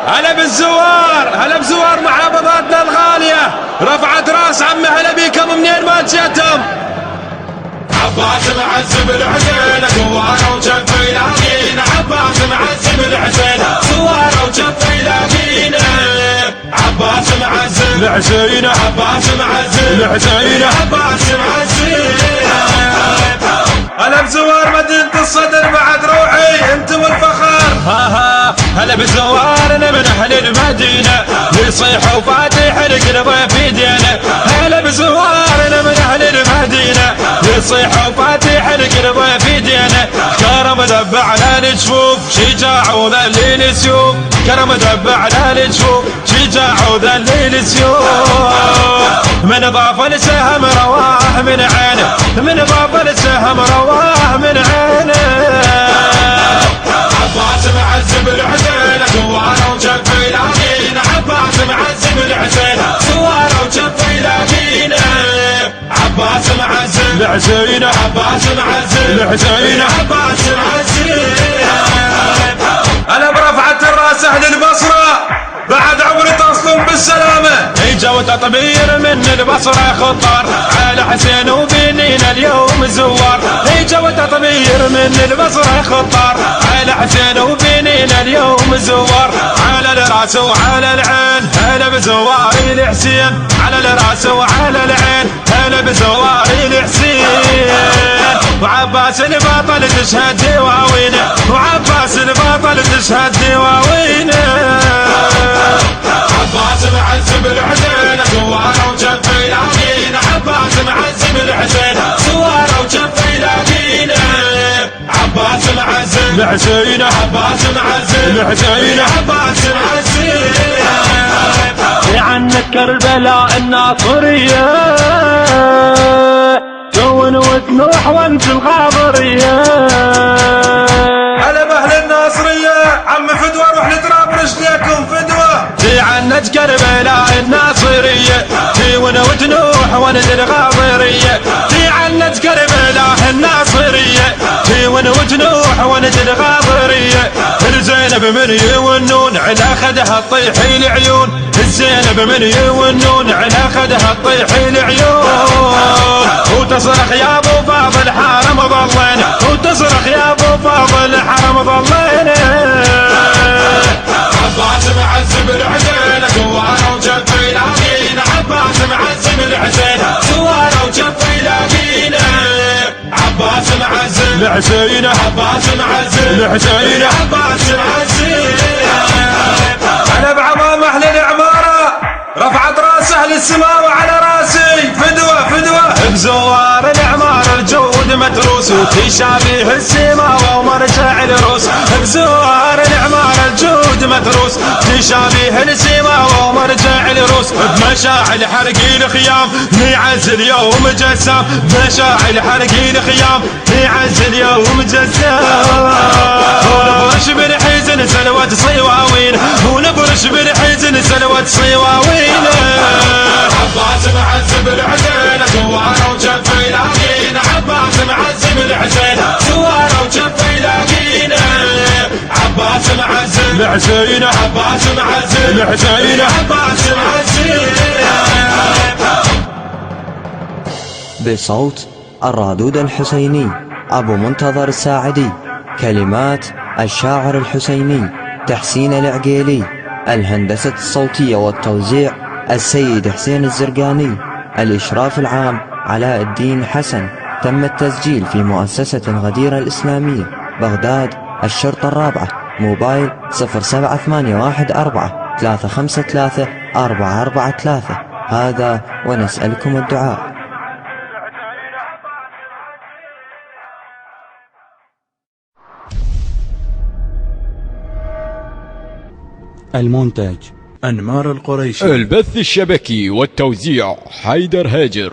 هلا بالزوار، هلا بزوار محافظاتنا الغالية، رفعت راس عمي هلا بيكم منين ما جيتم. عباس معزب الحسين زوار وجف يلاقينا، عباس معزب الحسين زوار وجف يلاقينا، عباس معزب الحسين، عباس معزب الحسين، عباس معزب. هلا بزوار مدينة الصدر بعد روحي انتم الفخر. ها هلا بزوارنا من اهل المدينة، يصيح وفاتح القلب في دينا. هلا بزوارنا من اهل المدينة، يصيح وفاتح القلب في دينا. كرم دبع على الجفوف، شجاع وذليل السيوف. كرم دبع على الجفوف، شجاع وذليل السيوف. من ضاف السهم رواه من عينه، من ضاف السهم رواه من عينه. عباس معزب الحسين زوار وجف يلاقينا، عباس معزب الحسين زوار وجف يلاقينا، عباس معزب الحسين، عباس معزب الحسين، عباس معزب. انا برفعة الراس اهل البصرة بعد عمري تصلون بالسلامة. اجوا تطبير من البصرة خطار على حسين وبنينا اليوم زوار. اجوا تطبير من البصرة خطار على حسين وبنينا اليوم زوار. على الراس وعلى العين هلا بزواري الحسين، على الراس وعلى العين هلا بزواري الحسين. وعباس البطل تشهد دواوينه، وعباس البطل تشهد دواوينه. عباس معزب الحسين زوار وجف يلاقينا، عباس معزب الحسين زوار وجف يلاقينا، عباس معزب الحسين، عباس معزب الحسين، عباس معزب. عنك كربلاء الناصرية، جون وتنوح وانت الغاضرية. هلا باهل الناصرية، عم فدوى روح نتراب رجليكم فدوى. في عنك كربلاء الناصرية، جون وتنوح وانت الغاضرية. في عنك كربلاء الناصرية، جون وتنوح وانت الغاضرية. الزينب من يونون على خدها تطيح العيون، الزينب من يونون على خدها تطيح العيون. وتصرخ يا ابو فاضل حرم ضلينا، وتصرخ يا ابو فاضل حرم ضلينا. عباس معزب الحسين زوار وجف يلاقينا، عباس معزب الحسين زوار وجف يلاقينا، عباس معزب الحسين، عباس معزب الحسين، عباس معزب. انا بعظام اهل العمارة، رفعت راس اهل السماوة على راسي. فدوة فدوة بزوار العمارة الجود متروس، وتشابه السماوة ومرجع الروس. بزوار العمارة الجود متروس، تشابه السماوة ومرجع الروس. بمشاعل حرقي الخيام نعز اليوم جسام، بمشاعل حرقي الخيام نعز اليوم جسام. ونفرش بالحزن سلوة صيواوين، ونفرش بالحزن سلوة صيواوين. عباس معزب الحسين زوار وجف يلاقينا، عباس معزب الحسين زوار وجف يلاقينا، عباس معزب الحسين، عباس معزب الحسين، عباس معزب. بصوت الرادود الحسيني أبو منتظر الساعدي، كلمات الشاعر الحسيني تحسين العقيلي، الهندسة الصوتية والتوزيع السيد حسين الزرقاني، الإشراف العام علاء الدين حسن. تم التسجيل في مؤسسة غديرة الإسلامية بغداد، الشرطة الرابعة. موبايل 07814 353 443. هذا ونسألكم الدعاء. المونتاج أنمار القريشي، البث الشبكي والتوزيع حيدر هاجر.